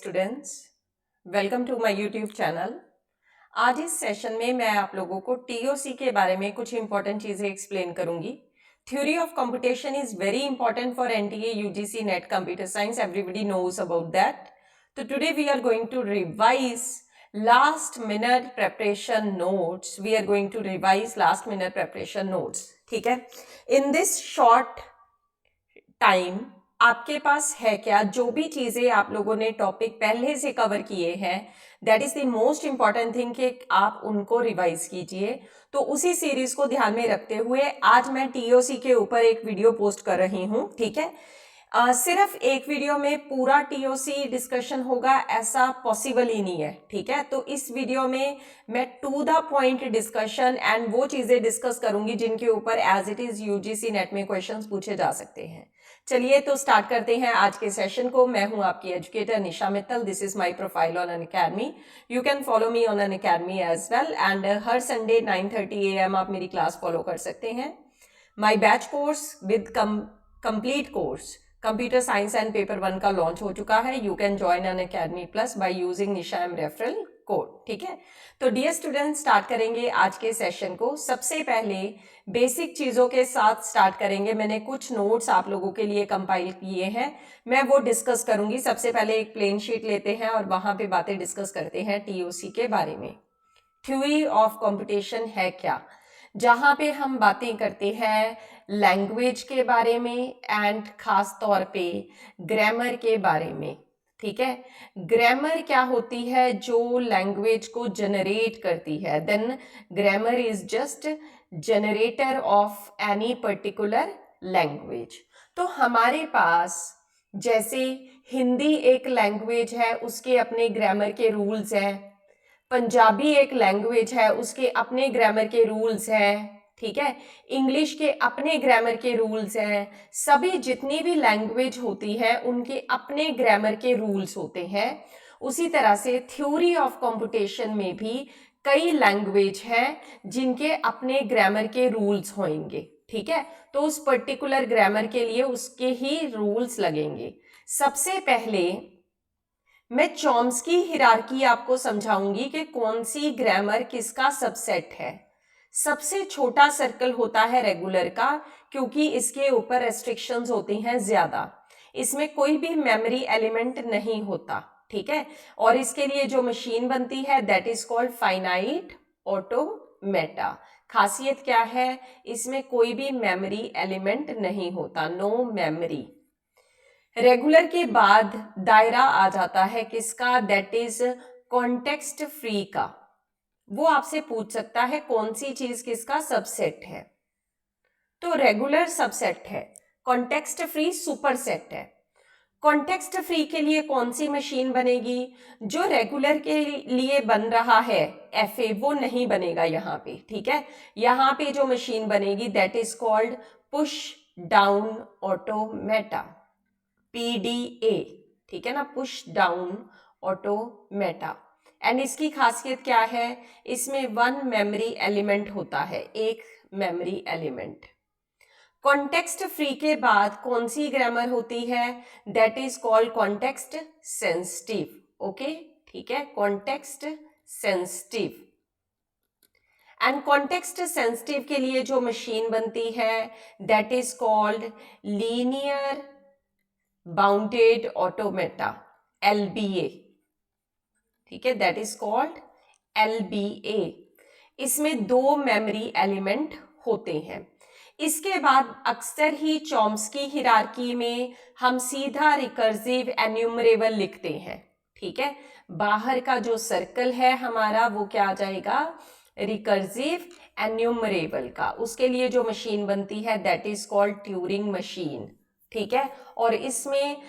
Students, welcome to my YouTube channel. आज इस session में मैं आप लोगों को टीओसी के बारे में कुछ इंपॉर्टेंट चीज़ें एक्सप्लेन करूंगी। Theory of computation is very important for NTA UGC NET computer science, everybody knows about that. तो today we are going to revise last minute preparation notes. We are going to revise last minute preparation notes, ठीक है। In this short time आपके पास है क्या, जो भी चीजें आप लोगों ने टॉपिक पहले से कवर किए हैं, that is the most important thing कि आप उनको रिवाइज कीजिए। तो उसी सीरीज को ध्यान में रखते हुए आज मैं टीओसी के ऊपर एक वीडियो पोस्ट कर रही हूं, ठीक है। सिर्फ एक वीडियो में पूरा टीओसी डिस्कशन होगा ऐसा पॉसिबल ही नहीं है, ठीक है। तो इस वीडियो में मैं to the point discussion and वो चीजें डिस्कस करूंगी जिनके ऊपर as it is UGC NET में क्वेश्चंस पूछे जा सकते हैं। चलिए तो स्टार्ट करते हैं आज के सेशन को। मैं हूं आपकी educator Nisha Mittal. This is my profile on Unacademy. You can follow me on Unacademy as well and हर संडे 9:30 AM आप मेरी क्लास फॉलो कर सकते हैं। My batch course with complete course computer science and paper 1 का लॉन्च हो चुका है। You can join Unacademy plus by using Nisha M referral code, ठीक है। तो डियर स्टूडेंट, स्टार्ट करेंगे आज के सेशन को। सबसे पहले बेसिक चीजों के साथ स्टार्ट करेंगे। मैंने कुछ नोट्स आप लोगों के लिए कंपाइल किए हैं, मैं वो डिस्कस करूंगी। सबसे पहले एक प्लेन शीट लेते हैं और वहां पे बातें डिस्कस करते हैं टीओसी के बारे में। थ्योरी ऑफ कंप्यूटेशन है क्या, जहां पे हम बातें करते हैं लैंग्वेज के बारे में एंड खास तौर पे ग्रामर के बारे में, ठीक है। ग्रामर क्या होती है, जो लैंग्वेज को जनरेट करती है। Then grammar is just generator of any particular language. तो हमारे पास जैसे हिंदी एक लैंग्वेज है, उसके अपने ग्रामर के रूल्स हैं। पंजाबी एक लैंग्वेज है, उसके अपने ग्रामर के रूल्स हैं, ठीक है। इंग्लिश के अपने ग्रामर के रूल्स हैं। सभी जितनी भी लैंग्वेज होती है उनके अपने ग्रामर के रूल्स होते हैं। उसी तरह से थ्योरी ऑफ कंप्यूटेशन में भी कई लैंग्वेज हैं जिनके अपने ग्रामर के रूल्स होंगे, ठीक है। तो उस पर्टिकुलर ग्रामर के लिए उसके ही रूल्स लगेंगे। सबसे पहले मैं चॉम्स्की हिरार्की आपको समझाऊंगी कि कौन सी ग्रामर किसका सबसेट है। सबसे छोटा सर्कल होता है रेगुलर का, क्योंकि इसके ऊपर रेस्ट्रिक्शंस होती हैं ज्यादा। इसमें कोई भी मेमोरी एलिमेंट नहीं होता, ठीक है। और इसके लिए जो मशीन बनती है that is called finite automata. खासियत क्या है, इसमें कोई भी मेमोरी एलिमेंट नहीं होता, नो मेमोरी। रेगुलर के बाद दायरा आ जाता है किसका, दैट इज कॉन्टेक्स्ट फ्री का। वो आपसे पूछ सकता है कौन सी चीज किसका सबसेट है। तो रेगुलर सबसेट है, कॉन्टेक्स्ट फ्री सुपरसेट है। कॉन्टेक्स्ट फ्री के लिए कौन सी मशीन बनेगी, जो रेगुलर के लिए बन रहा है एफए वो नहीं बनेगा यहाँ पे, ठीक है। यहाँ पे जो मशीन बनेगी that is called push down automata, PDA, ठीक है ना, पुश डाउन ऑटोमेटा। एंड इसकी खासियत क्या है, इसमें 1 मेमोरी एलिमेंट होता है, एक मेमोरी एलिमेंट। कॉन्टेक्स्ट फ्री के बाद कौन सी ग्रामर होती है, that is called context sensitive, okay, ठीक है, context sensitive. And context sensitive के लिए जो मशीन बनती है that is called linear bounded automata, LBA, ठीक है, दैट इज कॉल्ड LBA। इसमें 2 मेमोरी एलिमेंट होते हैं। इसके बाद अक्सर ही चॉम्स्की हिरार्की में हम सीधा रिकर्सिव एन्यूमरेबल लिखते हैं, ठीक है। बाहर का जो सर्कल है हमारा वो क्या आ जाएगा, रिकर्सिव एन्यूमरेबल का। उसके लिए जो मशीन बनती है that is called Turing machine, ठीक है। और इसमें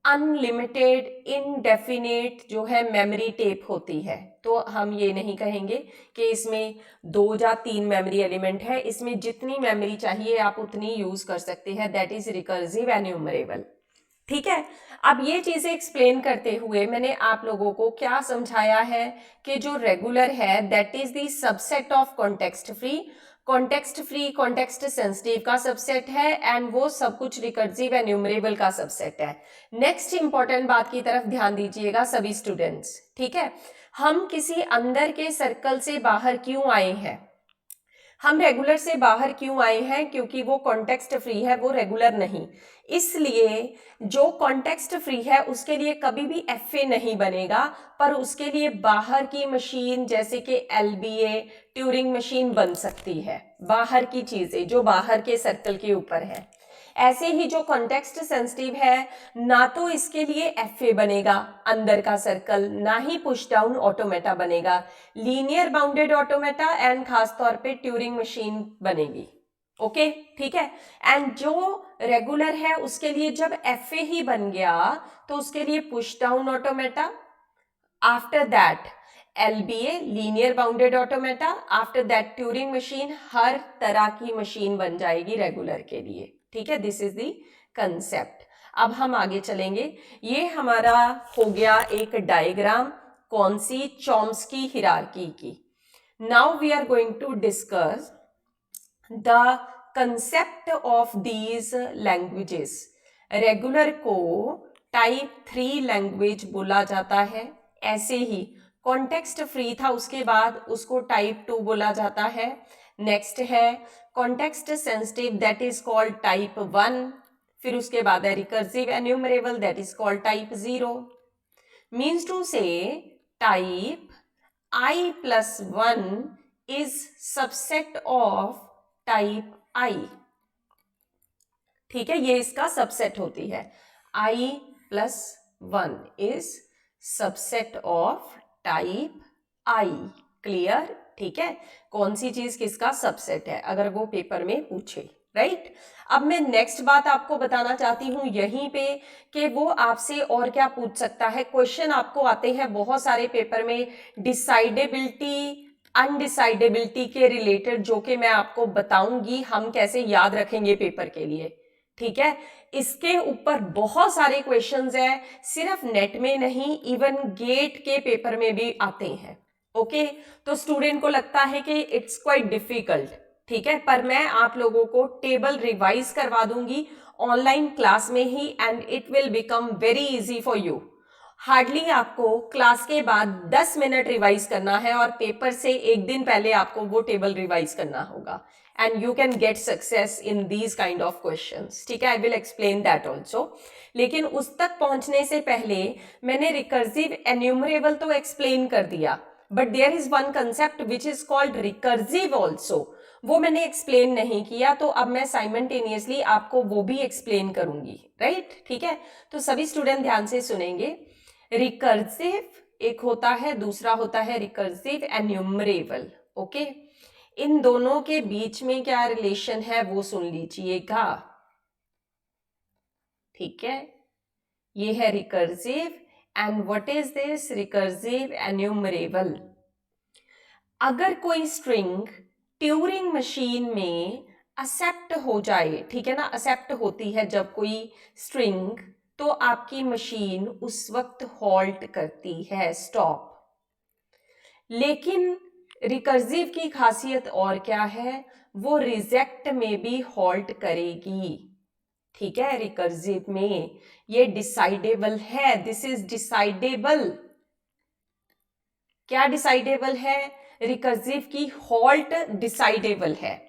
अनलिमिटेड इनडेफिनेट जो है मेमोरी टेप होती है। तो हम ये नहीं कहेंगे कि इसमें 2 या 3 मेमोरी एलिमेंट है, इसमें जितनी मेमोरी चाहिए आप उतनी यूज कर सकते हैं, दैट इज रिकर्सिव एन्यूमरेबल, ठीक है। अब ये चीजें एक्सप्लेन करते हुए मैंने आप लोगों को क्या समझाया है कि जो रेगुलर है that is the subset of context free, context free context sensitive का सबसेट है एंड वो सब कुछ रिकर्सिव एन्यूमरेबल का सबसेट है। नेक्स्ट इंपॉर्टेंट बात की तरफ ध्यान दीजिएगा सभी स्टूडेंट्स, ठीक है। हम किसी अंदर के सर्कल से बाहर क्यों आए हैं, हम रेगुलर से बाहर क्यों आए हैं, क्योंकि वो कॉन्टेक्स्ट फ्री है, वो रेगुलर नहीं। इसलिए जो कॉन्टेक्स्ट फ्री है उसके लिए कभी भी एफए नहीं बनेगा, पर उसके लिए बाहर की मशीन जैसे कि एलबीए, ट्यूरिंग मशीन बन सकती है, बाहर की चीजें जो बाहर के सर्कल के ऊपर है। ऐसे ही जो कॉन्टेक्स्ट सेंसिटिव है, ना तो इसके लिए एफए बनेगा अंदर का सर्कल, ना ही पुश डाउन ऑटोमेटा बनेगा, लीनियर बाउंडेड ऑटोमेटा एंड खासतौर पे ट्यूरिंग मशीन बनेगी। ओके, ठीक है। एंड जो रेगुलर है उसके लिए जब एफए ही बन गया तो उसके लिए push down automata, after that LBA linear bounded automata, after that Turing machine, हर तरह की मशीन बन जाएगी रेगुलर के लिए, ठीक है। This is the concept. अब हम आगे चलेंगे। ये हमारा हो गया एक डायग्राम, कौन सी, चॉम्स्की हिरार्की की। Now we are going to discuss the concept of these languages. Regular को टाइप 3 लैंग्वेज बोला जाता है, ऐसे ही कॉन्टेक्स्ट फ्री था उसके बाद उसको टाइप 2 बोला जाता है। नेक्स्ट है context sensitive, that is called type 1। फिर उसके बाद है recursive enumerable, that is called type 0। Means to say type i+1 is subset of type i, ठीक है, ये इसका सबसेट होती है। i+1 is subset of type i। Clear, ठीक है। कौन सी चीज किसका सबसेट है, अगर वो पेपर में पूछे, राइट। अब मैं नेक्स्ट बात आपको बताना चाहती हूं यहीं पे कि वो आपसे और क्या पूछ सकता है। क्वेश्चन आपको आते हैं बहुत सारे पेपर में डिसाइडेबिलिटी, अनडिसाइडेबिलिटी के रिलेटेड, जो कि मैं आपको बताऊंगी हम कैसे याद रखेंगे पेपर के लिए, ठीक है। इसके ऊपर बहुत सारे क्वेश्चंस हैं, सिर्फ नेट में नहीं, इवन गेट के पेपर में भी आते हैं। ओके, तो स्टूडेंट को लगता है कि इट्स क्वाइट डिफिकल्ट, ठीक है, पर मैं आप लोगों को टेबल रिवाइज करवा दूंगी ऑनलाइन क्लास में ही and it will become very easy for you. Hardly आपको क्लास के बाद 10 मिनट रिवाइज करना है और पेपर से एक दिन पहले आपको वो टेबल रिवाइज करना होगा and you can get success in these kind of questions, ठीक है। I will explain that also. लेकिन उस तक पहुंचने से पहले मैंने रिकर्सिव एन्यूमरेबल तो एक्सप्लेन कर दिया, but there is one concept which is called recursive also, वो मैंने एक्सप्लेन नहीं किया, तो अब मैं साइमल्टेनियसली आपको वो भी एक्सप्लेन करूंगी, राइट, ठीक है। तो सभी स्टूडेंट ध्यान से सुनेंगे। रिकर्सिव एक होता है, दूसरा होता है रिकर्सिव एन्यूमरेबल। ओके, इन दोनों के बीच में क्या रिलेशन है वो सुन लीजिएगा, ठीक है। ये है recursive and what is this recursive enumerable. अगर कोई स्ट्रिंग ट्यूरिंग मशीन में एक्सेप्ट हो जाए, ठीक है ना, एक्सेप्ट होती है जब कोई स्ट्रिंग, तो आपकी मशीन उस वक्त हॉल्ट करती है, स्टॉप। लेकिन रिकर्सिव की खासियत और क्या है, वो रिजेक्ट में भी हॉल्ट करेगी, ठीक है। रिकर्सिव में ये डिसाइडेबल है, दिस इज डिसाइडेबल। क्या डिसाइडेबल है, रिकर्सिव की हॉल्ट डिसाइडेबल है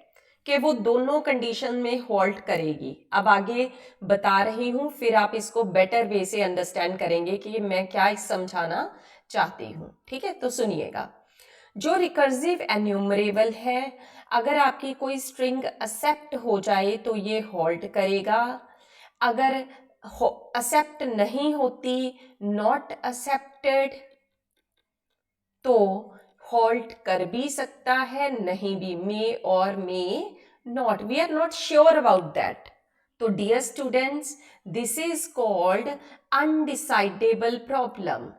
कि वो दोनों कंडीशन में हॉल्ट करेगी। अब आगे बता रही हूं, फिर आप इसको बेटर वे से अंडरस्टैंड करेंगे कि मैं क्या समझाना चाहती हूं, ठीक है। तो सुनिएगा, जो रिकर्सिव एन्यूमरेबल है, अगर आपकी कोई स्ट्रिंग एक्सेप्ट हो जाए तो ये हॉल्ट करेगा। अगर एक्सेप्ट नहीं होती, नॉट एक्सेप्टेड, तो हॉल्ट कर भी सकता है, नहीं भी, मे और may not, we are not sure about that. तो dear students, this is called undecidable problem.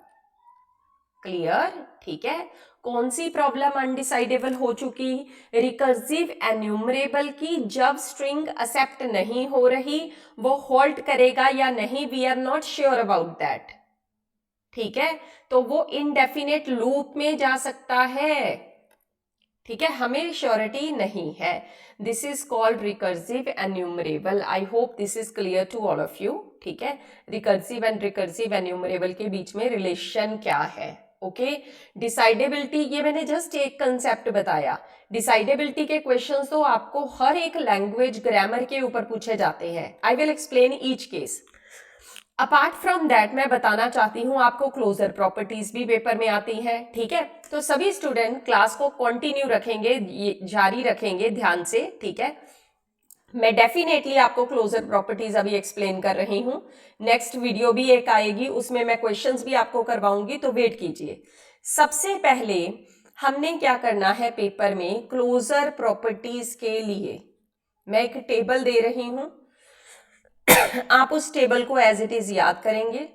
Clear, ठीक है। कौन सी प्रॉब्लम अनडिसाइडेबल हो चुकी, रिकर्सिव एन्यूमरेबल की, जब स्ट्रिंग एक्सेप्ट नहीं हो रही वो हॉल्ट करेगा या नहीं, we are not sure about that, ठीक है। तो वो इनडेफिनेट लूप में जा सकता है, ठीक है, हमें श्योरिटी नहीं है। This is called recursive enumerable. I hope this is clear to all of you. ठीक है, रिकर्सिव एंड रिकर्सिव एन्यूमरेबल के बीच में रिलेशन क्या है? ओके, डिसाइडेबिलिटी, ये मैंने जस्ट एक कंसेप्ट बताया। डिसाइडेबिलिटी के क्वेश्चंस तो आपको हर एक लैंग्वेज ग्रामर के ऊपर पूछे जाते हैं। I will explain each case. Apart from that मैं बताना चाहती हूँ आपको क्लोजर प्रॉपर्टीज भी पेपर में आती हैं। ठीक है, तो सभी स्टूडेंट क्लास को कंटिन्यू रखेंगे, जारी रखेंगे ध्यान से। ठीक है, मैं डेफिनेटली आपको क्लोजर प्रॉपर्टीज अभी एक्सप्लेन कर रही हूँ। नेक्स्ट वीडियो भी एक आएगी, उसमें मैं क्वेश्चंस भी आपको करवाऊंगी, तो वेट कीजिए। सबसे पहले हमने क्या करना है पेपर में, क्लोजर प्रॉपर्टीज के लिए मैं एक टेबल दे रही हूं, आप उस टेबल को एज इट इज याद करेंगे।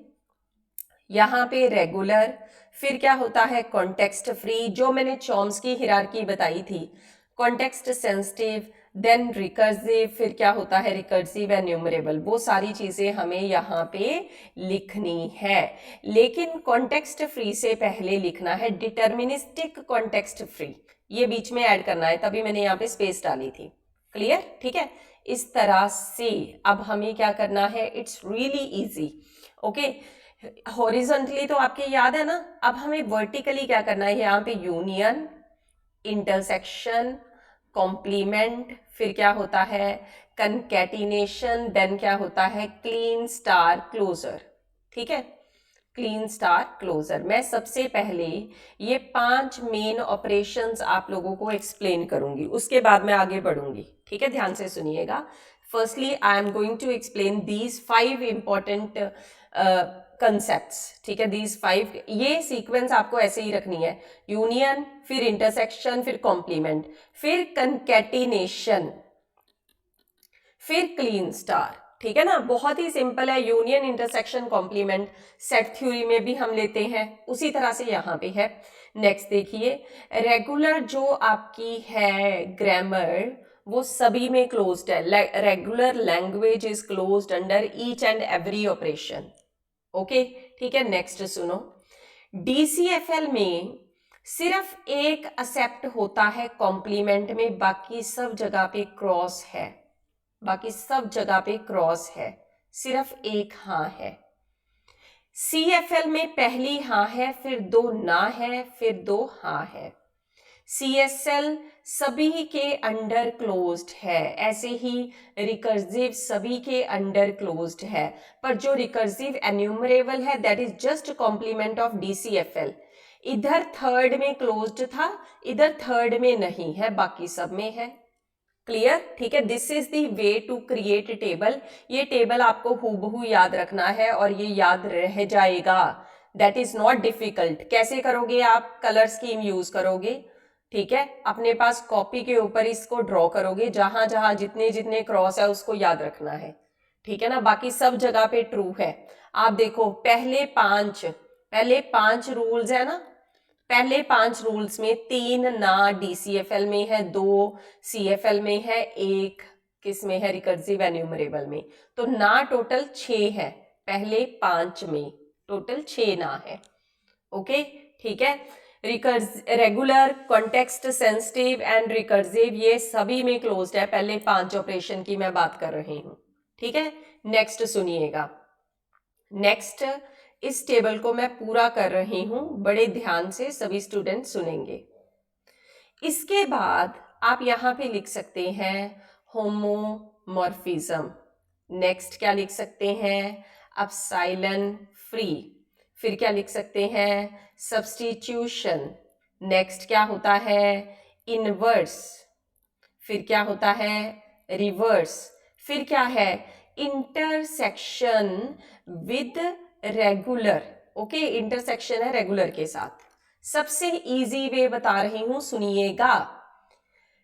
यहां पे रेगुलर, फिर क्या होता है कॉन्टेक्स्ट फ्री, जो मैंने चॉम्स्की हायरार्की बताई थी, कॉन्टेक्स्ट सेंसिटिव, देन रिकर्सिव, फिर क्या होता है रिकर्सिव एन्यूमरेबल। वो सारी चीजें हमें यहाँ पे लिखनी है, लेकिन कॉन्टेक्स्ट फ्री से पहले लिखना है डिटर्मिनिस्टिक कॉन्टेक्स्ट फ्री। ये बीच में ऐड करना है, तभी मैंने यहाँ पे स्पेस डाली थी। क्लियर? ठीक है, इस तरह से अब हमें क्या करना है, it's really easy. Okay, horizontally तो आपके याद है ना, अब हमें वर्टिकली क्या करना है, यहाँ पे यूनियन, इंटरसेक्शन, कॉम्प्लीमेंट, फिर क्या होता है कंकैटिनेशन, देन क्या होता है क्लीन स्टार क्लोजर। ठीक है, क्लीन स्टार क्लोजर। मैं सबसे पहले ये 5 मेन ऑपरेशंस आप लोगों को एक्सप्लेन करूंगी, उसके बाद मैं आगे बढ़ूंगी। ठीक है, ध्यान से सुनिएगा। Firstly I am going to explain these 5 important concepts. ठीक है, दीज 5, ये सीक्वेंस आपको ऐसे ही रखनी है, यूनियन, फिर इंटरसेक्शन, फिर कॉम्प्लीमेंट, फिर कंकैटिनेशन, फिर क्लीन स्टार। ठीक है ना, बहुत ही सिंपल है। Union, intersection, complement set theory में भी हम लेते हैं, उसी तरह से यहाँ पे है। नेक्स्ट देखिए, रेगुलर जो आपकी है ग्रामर, वो सभी में क्लोज्ड है। Regular language is closed under each and every operation. Okay, ठीक है। नेक्स्ट सुनो, डीसीएफएल में सिर्फ एक एक्सेप्ट होता है कॉम्प्लीमेंट में, बाकी सब जगह पे क्रॉस है, बाकी सब जगह पे क्रॉस है, सिर्फ एक हाँ है। सीएफएल में पहली हाँ है, फिर 2 ना है, फिर 2 हाँ है। सीएसएल सभी के अंडर क्लोज्ड है, ऐसे ही रिकर्सिव सभी के अंडर क्लोज्ड है, पर जो रिकर्सिव एन्यूमरेबल है that is just complement of DCFL. इधर थर्ड में क्लोज्ड था, इधर थर्ड में नहीं है, बाकी सब में है। क्लियर? ठीक है, this is the way to create table. ये टेबल आपको हूबहू याद रखना है और ये याद रह जाएगा, दैट इज नॉट डिफिकल्ट। कैसे करोगे आप? कलर स्कीम यूज करोगे। ठीक है, अपने पास कॉपी के ऊपर इसको ड्रॉ करोगे, जहां जहां जितने जितने क्रॉस है उसको याद रखना है। ठीक है ना, बाकी सब जगह पे ट्रू है। आप देखो पहले 5 रूल्स है ना, पहले 5 रूल्स में 3 ना डीसीएफएल में है, 2 सीएफएल में है, 1 किस में है रिकर्सिव एन्यूमरेबल में। तो ना टोटल 6 है, पहले 5 में टोटल 6 ना है। ओके, ठीक है। Regular, context sensitive and recursive ये सभी में क्लोज्ड है, पहले 5 ऑपरेशन की मैं बात कर रही हूं। ठीक है, नेक्स्ट सुनिएगा। नेक्स्ट, इस टेबल को मैं पूरा कर रही हूं, बड़े ध्यान से सभी स्टूडेंट सुनेंगे। इसके बाद आप यहां पे लिख सकते हैं होमोमॉर्फिज्म। नेक्स्ट क्या लिख सकते हैं? Epsilon free. फिर क्या लिख सकते हैं? सब्स्टिट्यूशन। नेक्स्ट क्या होता है? इनवर्स। फिर क्या होता है? रिवर्स। फिर क्या है? Intersection with regular. Okay, intersection है रेगुलर के साथ। सबसे इजी वे बता रही हूं, सुनिएगा।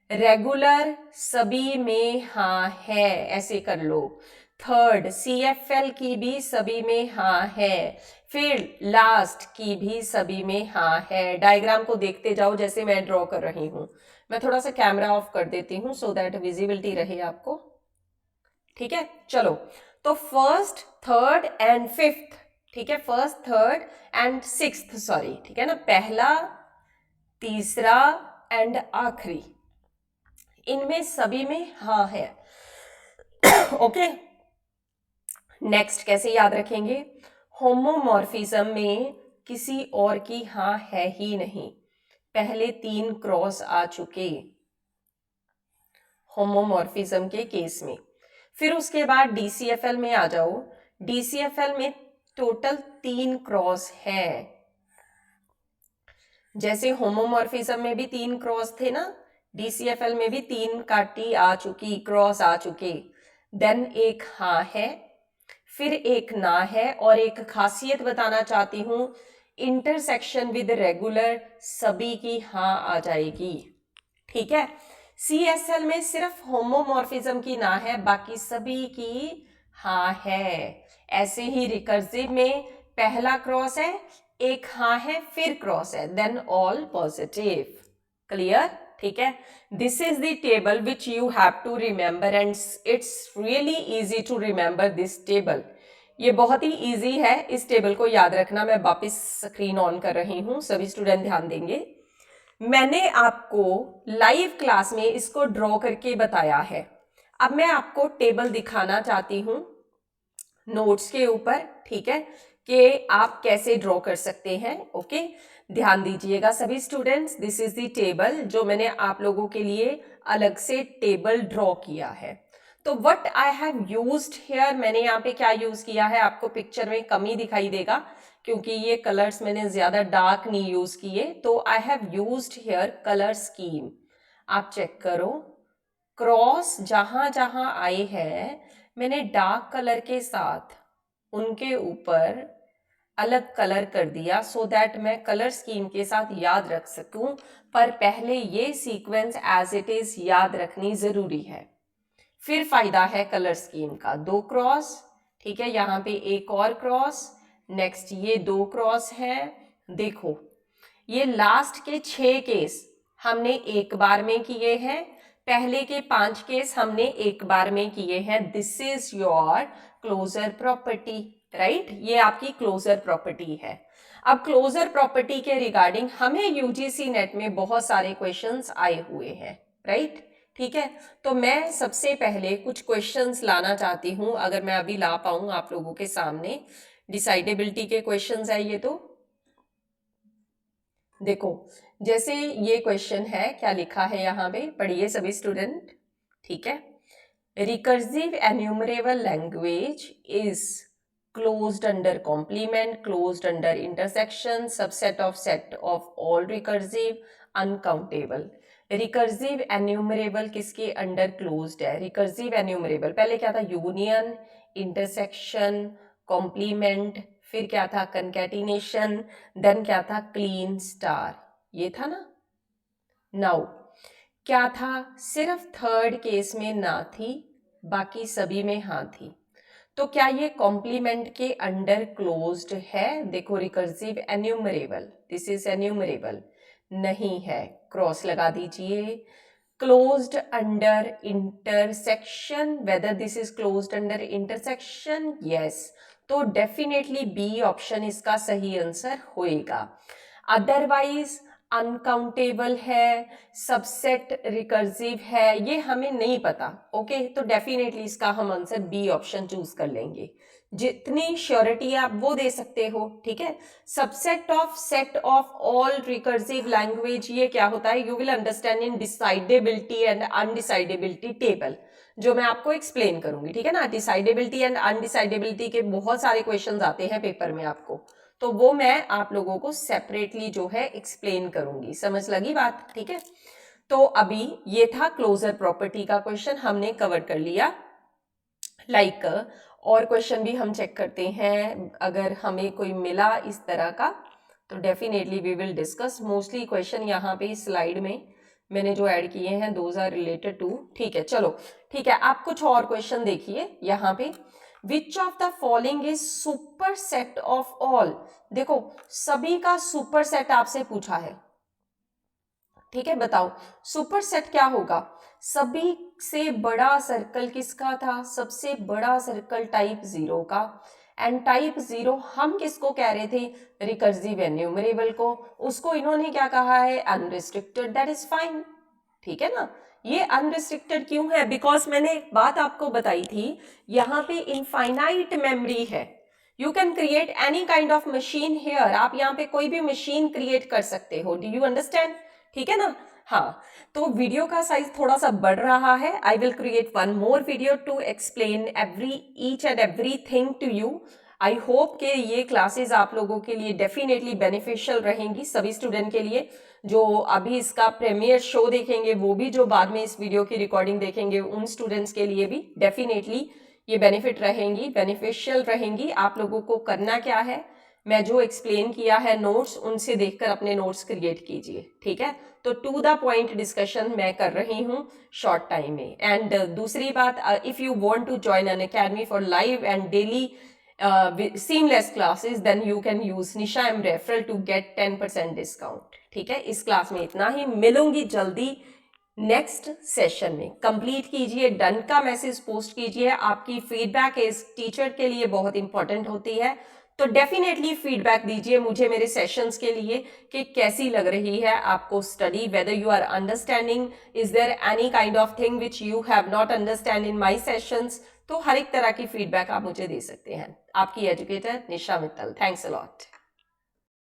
रेगुलर सभी में हाँ है, ऐसे कर लो। थर्ड, सीएफएल की भी सभी में हाँ है। फिर लास्ट की भी सभी में हाँ है। डायग्राम को देखते जाओ जैसे मैं ड्रॉ कर रही हूं। मैं थोड़ा सा कैमरा ऑफ कर देती हूं सो दैट विजिबिलिटी रहे आपको। ठीक है, चलो। तो फर्स्ट, थर्ड एंड फिफ्थ, ठीक है, first, third and sixth, sorry, ठीक है ना, पहला, तीसरा, एंड आखिरी, इनमें सभी में हाँ है। ओके, नेक्स्ट कैसे याद रखेंगे? होमोमॉर्फिज्म में किसी और की हाँ है ही नहीं, पहले 3 क्रॉस आ चुके होमोमॉर्फिज्म के केस में। फिर उसके बाद डीसीएफएल में आ जाओ, डीसीएफएल में टोटल 3 क्रॉस हैं। जैसे होमोमॉर्फिज्म में भी 3 क्रॉस थे ना, डीसीएफएल में भी 3 काटी आ चुकी, क्रॉस आ चुके। देन एक हाँ है, फिर एक ना है, और एक खासियत बताना चाहती हूं, इंटरसेक्शन विद रेगुलर सभी की हाँ आ जाएगी। ठीक है, सीएसएल में सिर्फ होमोमॉर्फिज्म की ना है, बाकी सभी की हाँ है। ऐसे ही रिकर्सिव में पहला क्रॉस है, एक हाँ है, फिर क्रॉस है, देन ऑल पॉजिटिव। क्लियर? ठीक है, this is the table which you have to remember and it's really easy to remember this table. ये बहुत ही इजी है इस टेबल को याद रखना। मैं वापस स्क्रीन ऑन कर रही हूं, सभी स्टूडेंट ध्यान देंगे। मैंने आपको लाइव क्लास में इसको ड्रॉ करके बताया है। अब मैं आपको टेबल दिखाना चाहती हूं नोट्स के ऊपर, ठीक है, कि आप कैसे ड्रॉ कर सकते हैं। ओके, ध्यान दीजिएगा सभी students, this is the table जो मैंने आप लोगों के लिए अलग से टेबल ड्रॉ किया है। तो what I have used here, मैंने यहाँ पे क्या यूज किया है, आपको पिक्चर में कम ही दिखाई देगा क्योंकि ये कलर्स मैंने ज्यादा डार्क नहीं यूज किए। तो I have used here colour scheme. आप चेक करो, क्रॉस जहां जहां आए हैं मैंने डार्क कलर के साथ उनके ऊपर अलग कलर कर दिया, सो दैट मैं कलर स्कीम के साथ याद रख सकूं। पर पहले ये सीक्वेंस एज इट इज याद रखनी जरूरी है। फिर फायदा है कलर स्कीम का, 2 क्रॉस, ठीक है, यहाँ पे एक और क्रॉस, नेक्स्ट ये 2 क्रॉस है। देखो ये लास्ट के 6 केस हमने एक बार में किए हैं, पहले के 5 केस हमने एक बार में किए हैं। This is your closure property, right, ये आपकी क्लोजर प्रॉपर्टी है। अब क्लोजर प्रॉपर्टी के रिगार्डिंग हमें यूजीसी नेट में बहुत सारे क्वेश्चंस आए हुए हैं, राइट, ठीक है। तो मैं सबसे पहले कुछ क्वेश्चंस लाना चाहती हूं, अगर मैं अभी ला पाऊं आप लोगों के सामने। डिसाइडेबिलिटी के क्वेश्चंस है ये। तो देखो, जैसे ये क्वेश्चन है, क्या लिखा है यहाँ पे, पढ़िए सभी स्टूडेंट, ठीक है। Recursive enumerable language is closed under complement, closed under intersection, subset of all recursive, uncountable. Recursive enumerable किसके अंडर क्लोज्ड है? रिकर्सिव एन्यूमरेबल पहले क्या था, यूनियन, इंटरसेक्शन, कॉम्प्लीमेंट, फिर क्या था, कंकैटिनेशन, देन क्या था, क्लीन स्टार, ये था ना। नाउ क्या था, सिर्फ थर्ड केस में ना थी, बाकी सभी में हाँ थी। तो क्या ये कॉम्प्लीमेंट के अंडर क्लोज्ड है? देखो, रिकर्सिव एन्यूमरेबल, दिस इज एन्यूमरेबल, नहीं है, क्रॉस लगा दीजिए। Closed under intersection, whether this is closed under intersection, yes, तो डेफिनेटली बी ऑप्शन इसका सही आंसर होएगा। अदरवाइज अनकाउंटेबल है, सबसेट रिकर्सिव है, ये हमें नहीं पता। ओके, तो डेफिनेटली इसका हम आंसर बी ऑप्शन चूज कर लेंगे। जितनी श्योरिटी आप वो दे सकते हो, ठीक है। Subset of set of all recursive language, ये क्या होता है, you will understand in decidability and undecidability table, जो मैं आपको एक्सप्लेन करूंगी, ठीक है ना। डिसाइडेबिलिटी एंड अनडिसाइडेबिलिटी के बहुत सारे क्वेश्चंस आते हैं पेपर में आपको, तो वो मैं आप लोगों को सेपरेटली जो है एक्सप्लेन करूंगी। समझ लगी बात, ठीक है। तो अभी ये था क्लोजर प्रॉपर्टी का क्वेश्चन, हमने कवर कर लिया। लाइक और क्वेश्चन भी हम चेक करते हैं, अगर हमें कोई मिला इस तरह का तो definitely we will discuss. Mostly question यहाँ पे इस स्लाइड में मैंने जो ऐड किए हैं दोज आर रिलेटेड टू, ठीक है। चलो ठीक है, आप कुछ और क्वेश्चन देखिए यहाँ पे। Which of the following is super set of all? देखो, सभी का सुपर सेट आपसे पूछा है, ठीक है, बताओ सुपर सेट क्या होगा। सभी से बड़ा सर्कल किसका था? सबसे बड़ा सर्कल टाइप 0 का। एंड टाइप 0 हम किसको कह रहे थे, रिकर्सिव एन्यूमरेबल को, उसको इन्होंने क्या कहा है, अनरिस्ट्रिक्टेड, दैट इज फाइन, ठीक है ना। ये अनरिस्ट्रिक्टेड क्यों है, बिकॉज मैंने एक बात आपको बताई थी, यहाँ पे इनफाइनाइट मेमोरी है, you can create any kind of machine here, आप यहाँ पे कोई भी मशीन क्रिएट कर सकते हो, डू यू अंडरस्टैंड, ठीक है ना। हाँ, तो वीडियो का साइज थोड़ा सा बढ़ रहा है, I will create one more video to explain each and everything to you. I hope कि ये क्लासेस आप लोगों के लिए डेफिनेटली बेनिफिशियल रहेंगी, सभी स्टूडेंट के लिए, जो अभी इसका प्रीमियर शो देखेंगे, वो भी जो बाद में इस वीडियो की रिकॉर्डिंग देखेंगे, उन स्टूडेंट्स के लिए भी डेफिनेटली ये बेनिफिशियल रहेंगी। आप लोगों को करना क्या है, मैं जो एक्सप्लेन किया है नोट्स, उनसे देखकर अपने नोट्स क्रिएट कीजिए, ठीक है। तो टू द पॉइंट डिस्कशन मैं कर रही हूँ शॉर्ट टाइम में। एंड दूसरी बात, if you want to join Unacademy for live and daily seamless classes, then you can use Nisha M referral to get 10% discount, ठीक है। इस क्लास में इतना ही, मिलूंगी जल्दी नेक्स्ट सेशन में। कंप्लीट कीजिए, डन का मैसेज पोस्ट कीजिए, आपकी फीडबैक इस टीचर के लिए बहुत इंपॉर्टेंट होती है, तो डेफिनेटली फीडबैक दीजिए मुझे मेरे सेशंस के लिए कि कैसी लग रही है आपको study, whether you are understanding, is there any kind of thing which you have not understand in my sessions. तो हर एक तरह की फीडबैक आप मुझे दे सकते हैं। आपकी educator Nisha Mittal, thanks a lot.